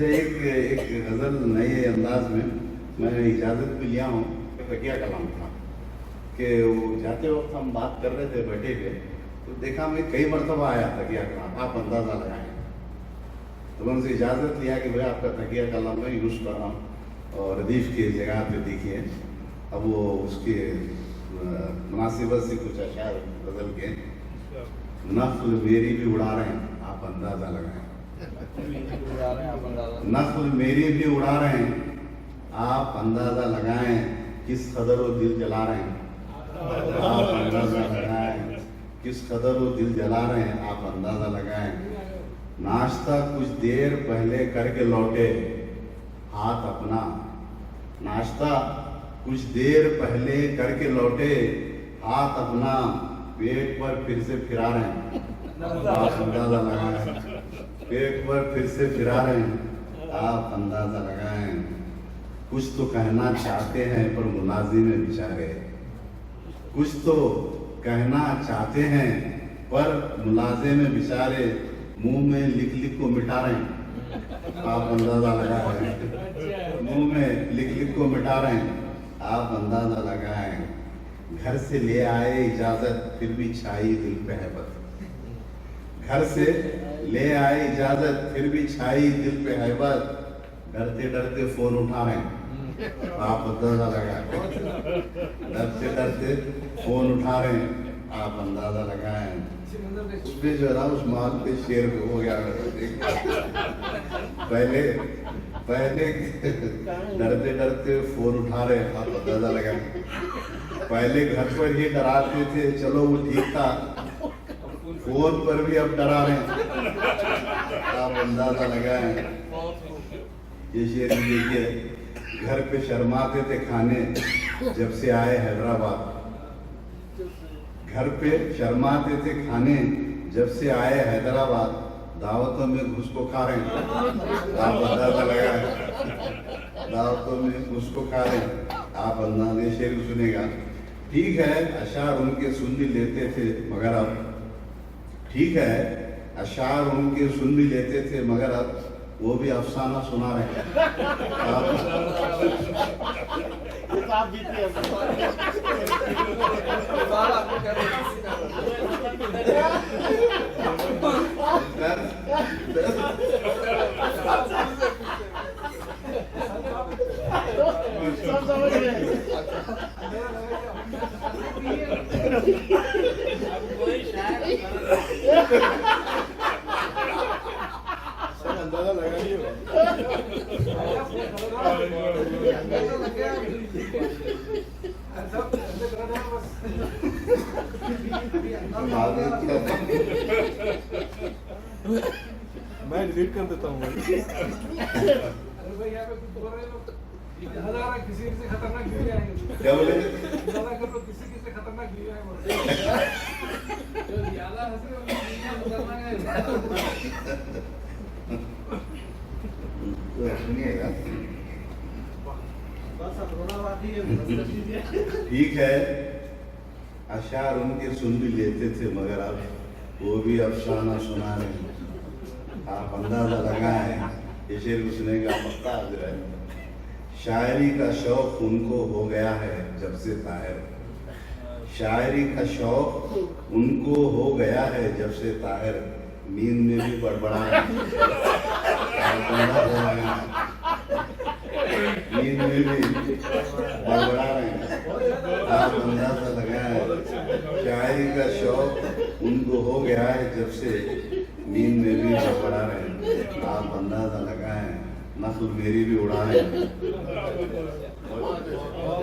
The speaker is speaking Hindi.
अच्छा, एक एक गज़ल नए अंदाज में मैं इजाज़त भी लिया हूँ। तकिया कलाम था कि वो जाते वक्त हम बात कर रहे थे बैठे हुए, तो देखा मैं कई मरतबा आया तकिया कलाम, आप अंदाज़ा लगाएं। तो मैं उनसे इजाज़त लिया कि भाई आपका तकिया कलाम मैं यूज़ कर रहा हूँ और रदीफ़ की जगह पे देखिए। अब वो उसके मुनासिबत से कुछ अशार गज़ल के, नस्ल मेरी भी उड़ा रहे हैं आप अंदाज़ा लगाएं, नस्ल मेरी भी उड़ा रहे हैं आप अंदाज़ा लगाएं, किस कदर वो दिल जला रहे हैं आप अंदाज़ा लगाएं, किस कदर वो दिल जला रहे हैं आप अंदाज़ा लगाएं। नाश्ता कुछ देर पहले करके लौटे हाथ अपना, नाश्ता कुछ देर पहले करके लौटे हाथ अपना, पेट पर फिर से फिरा रहे हैं आप अंदाज़ा लगाएं, पेट पर फिर से फिरा रहे हैं आप अंदाज़ा लगाएं। कुछ तो कहना चाहते हैं पर मुलाजिम है बेचारे, कुछ तो कहना चाहते हैं पर मुलाजिम है बेचारे, मुंह में लिख लिख को मिटा रहे हैं आप अंदाज़ा लगा रहे हैं, मुंह में लिख लिख को मिटा रहे हैं आप अंदाज़ा लगाएं। घर से ले आए इजाज़त फिर भी छाई दिल पे हैबत, घर से ले आए इजाज़त फिर भी छाई दिल पे हैबत, डरते डरते फोन उठा रहे हैं आप अंदाज़ा लगाएं, डरते डरते फोन उठा रहे हैं आप अंदाज़ा लगाएं। उसमें जो है ना उस माल पे शेर हो गया पहले पहले डरते डरते फोन उठा रहे हैं आप अंदाज़ा लगाएं। पहले घर पर ही डराते थे चलो वो ठीक था, फोन पर भी अब डरा रहे हैं आप अंदाज़ा लगाएं। ये शेर देखिए, घर पे शर्माते थे खाने जब से आए हैदराबाद, घर पे शर्माते थे खाने जब से आए हैदराबाद, दावतों में घुस को खा रहे हैं आप अंदाज़ा लगाएं, दावतों में घुस को खा रहे हैं आप अंदाज़े। शेर सुनेगा, ठीक है अशार उनके सुन भी लेते थे मगर अब, ठीक है अशार उनके सुन भी लेते थे मगर अब वो भी अफसाना सुना रहे हैं आप जीतिए। अंदाज़ा लगा लियो मैं डिलीट कर देता हूँ किसी से खतरनाक वीडियो आएंगे, क्या बोले किसी से खतरनाक वीडियो सुनिएगा। ठीक है अशार उनके सुन भी लेते थे मगर अब वो भी अफसाना सुना रहे हैं आप अंदाज़ा लगाएं। ये शेर को सुनेगा पक्का हाजिर है। शायरी का शौक उनको हो गया है जब से ताहिर, शायरी का शौक उनको हो गया है जब से ताहिर, नींद में भी बड़बड़ा रहे हैं नींद में भी बड़बड़ा रहे हैं आप अंदाज़ा लगाएं। शायरी का शौक उनको हो गया है जब से, नींद में भी बड़बड़ा रहे हैं आप अंदाज़ा लगाएं। नस्ल मेरी भी उड़ा रहे हैं।